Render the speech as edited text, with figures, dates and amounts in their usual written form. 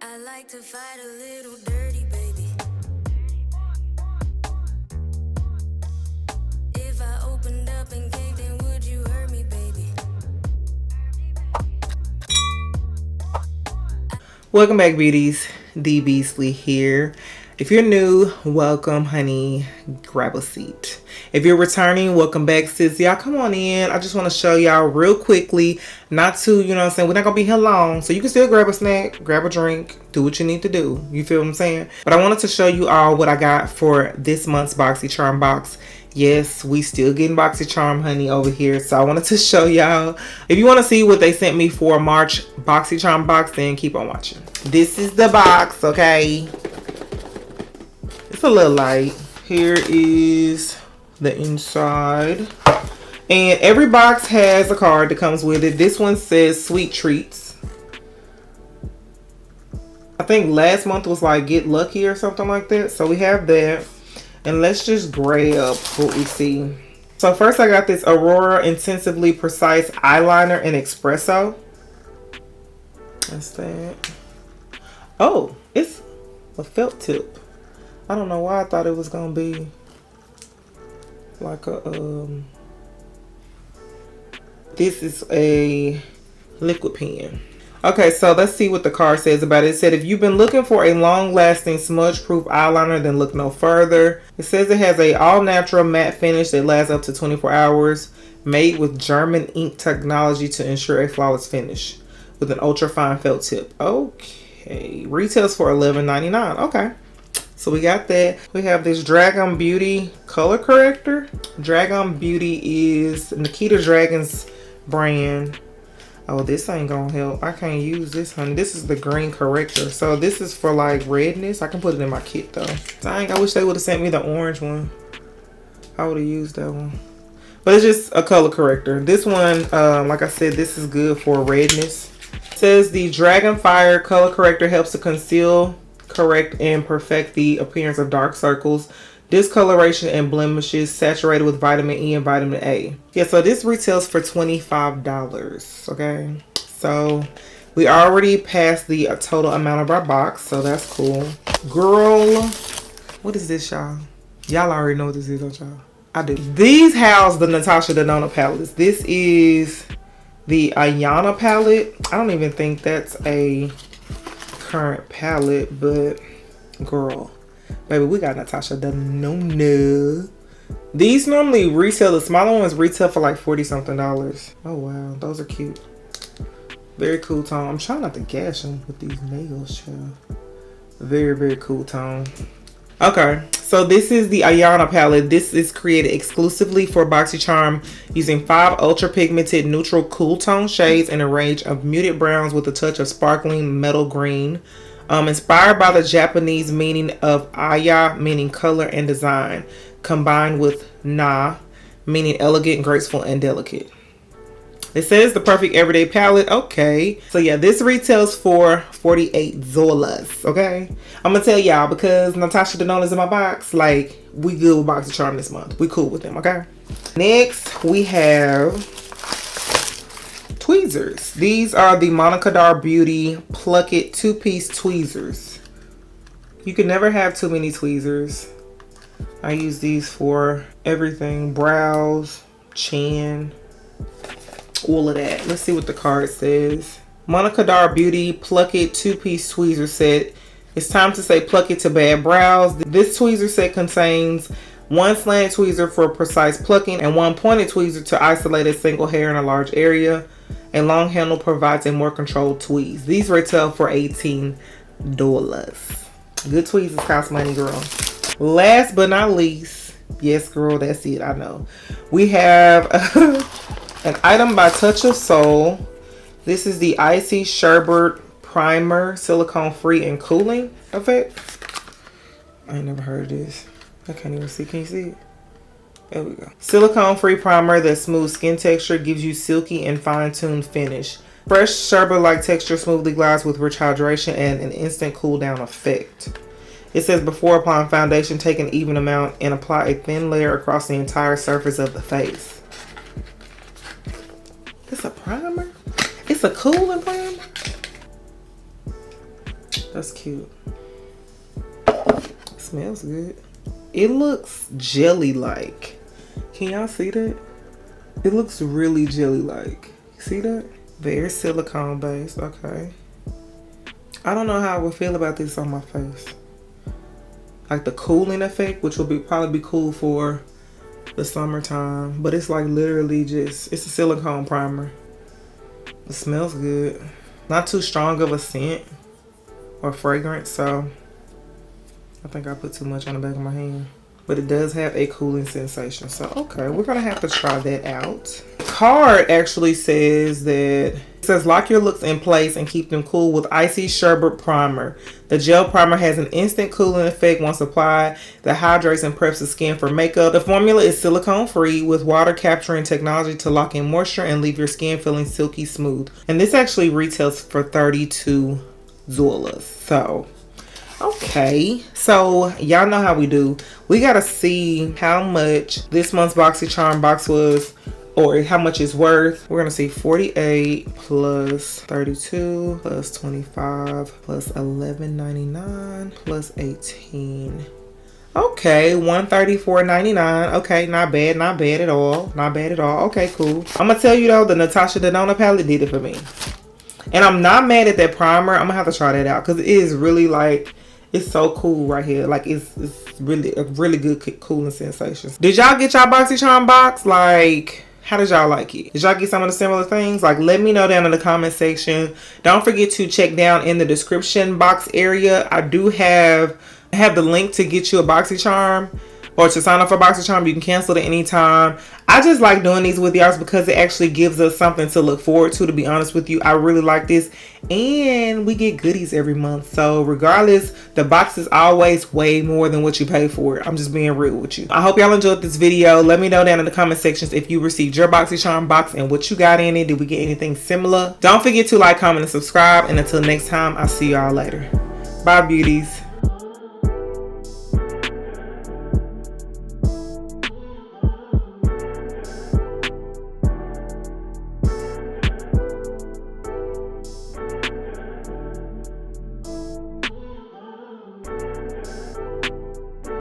I like to fight a little dirty, baby. If I opened up and caved in, would you hurt me, baby? Welcome back, beauties. D.Beasley here. If you're new, welcome, honey. Grab a seat. If you're returning, welcome back, sis. Y'all come on in. I just want to show y'all real quickly, not to, you know what I'm saying, we're not going to be here long, so you can still grab a snack, grab a drink, do what you need to do. You feel what I'm saying? But I wanted to show you all what I got for this month's Boxycharm box. Yes, we still getting Boxycharm, honey, over here. So I wanted to show y'all. If you want to see what they sent me for March Boxycharm box, then keep on watching. This is the box, okay? It's a little light. Here is the inside. And every box has a card that comes with it. This one says Sweet Treats. I think last month was like Get Lucky or something like that. So we have that. And let's just grab what we see. So first I got this Aurora Intensively Precise Eyeliner in Espresso. That's that. Oh, it's a felt tip. I don't know why I thought it was going to be like a, this is a liquid pen. Okay, so let's see what the card says about it. It said, if you've been looking for a long-lasting smudge-proof eyeliner, then look no further. It says it has a all-natural matte finish that lasts up to 24 hours, made with German ink technology to ensure a flawless finish, with an ultra-fine felt tip. Okay, retails for $11.99. Okay, so we got that. We have this Dragon Beauty color corrector. Dragon Beauty is Nikita Dragon's brand. Oh, this ain't gonna help. I can't use this, honey. This is the green corrector. So this is for like redness. I can put it in my kit though. Dang, I wish they would have sent me the orange one. I would have used that one. But it's just a color corrector. This one, like I said, this is good for redness. It says the Dragon Fire color corrector helps to conceal, correct, and perfect the appearance of dark circles, discoloration, and blemishes, saturated with vitamin E and vitamin A. Yeah, so this retails for $25. Okay, so we already passed the total amount of our box, so that's cool. Girl, what is this, y'all? Y'all already know what this is, don't y'all? I do. These house the Natasha Denona palettes. This is the Ayana palette. I don't even think that's a current palette, but girl, baby, we got Natasha Denona. These normally retail, the smaller ones retail for like $40 something. Oh wow, those are cute. Very cool tone. I'm trying not to gash them with these nails, child. Very, very cool tone. Okay, so this is the Ayana palette. This is created exclusively for Boxycharm using 5 ultra pigmented neutral cool tone shades in a range of muted browns with a touch of sparkling metal green. Inspired by the Japanese meaning of Aya, meaning color and design, combined with Na, meaning elegant, graceful, and delicate. It says the perfect everyday palette. Okay, so yeah, this retails for $48. Okay, I'm gonna tell y'all, because Natasha Denona is in my box, like, we good with Boxycharm this month. We cool with them. Okay, next we have tweezers. These are the Monica Dar Beauty Pluck It 2-piece tweezers. You can never have too many tweezers. I use these for everything: brows, chin, all of that. Let's see what the card says. Monica Dar Beauty Pluck It 2-piece tweezer set. It's time to say pluck it to bad brows. This tweezer set contains 1 slant tweezer for precise plucking and 1 pointed tweezer to isolate a single hair in a large area. A long handle provides a more controlled tweeze. These retail for $18. Good tweezers cost money, girl. Last but not least, yes, girl, that's it, I know. We have an item by Touch of Soul. This is the Icy Sherbet Primer, silicone free and cooling effect. I ain't never heard of this. I can't even see. Can you see it? There we go. Silicone free primer that smooths skin texture, gives you silky and fine-tuned finish. Fresh sherbet-like texture smoothly glides with rich hydration and an instant cool down effect. It says before applying foundation, take an even amount and apply a thin layer across the entire surface of the face. It's a primer? It's a cooling primer? That's cute. It smells good. It looks jelly-like. Can y'all see that? It looks really jelly-like. See that? Very silicone based. Okay. I don't know how I would feel about this on my face. Like the cooling effect, which will probably be cool for the summertime. But it's like literally just, it's a silicone primer. It smells good. Not too strong of a scent or fragrance, so I think I put too much on the back of my hand. But it does have a cooling sensation. So, okay, we're going to have to try that out. Card actually says that, it says lock your looks in place and keep them cool with Icy Sherbet Primer. The gel primer has an instant cooling effect once applied that hydrates and preps the skin for makeup. The formula is silicone free with water capturing technology to lock in moisture and leave your skin feeling silky smooth. And this actually retails for $32. So, okay, so y'all know how we do. We gotta see how much this month's Boxycharm box was, or how much it's worth. We're gonna see 48 plus 32 plus 25 plus $11.99 plus 18. Okay, $134.99. Okay, not bad, not bad at all. Not bad at all. Okay, cool. I'm gonna tell you though, the Natasha Denona palette did it for me. And I'm not mad at that primer. I'm gonna have to try that out because it is really like, it's so cool right here. Like it's really a really good cooling sensation. Did y'all get y'all Boxycharm box? Like, how did y'all like it? Did y'all get some of the similar things? Like, let me know down in the comment section. Don't forget to check down in the description box area. I do have the link to get you a Boxycharm, or to sign up for Boxycharm. You can cancel it at any time. I just like doing these with y'all because it actually gives us something to look forward to be honest with you. I really like this. And we get goodies every month. So regardless, the box is always way more than what you pay for it. I'm just being real with you. I hope y'all enjoyed this video. Let me know down in the comment sections if you received your Boxycharm box and what you got in it. Did we get anything similar? Don't forget to like, comment, and subscribe. And until next time, I'll see y'all later. Bye, beauties.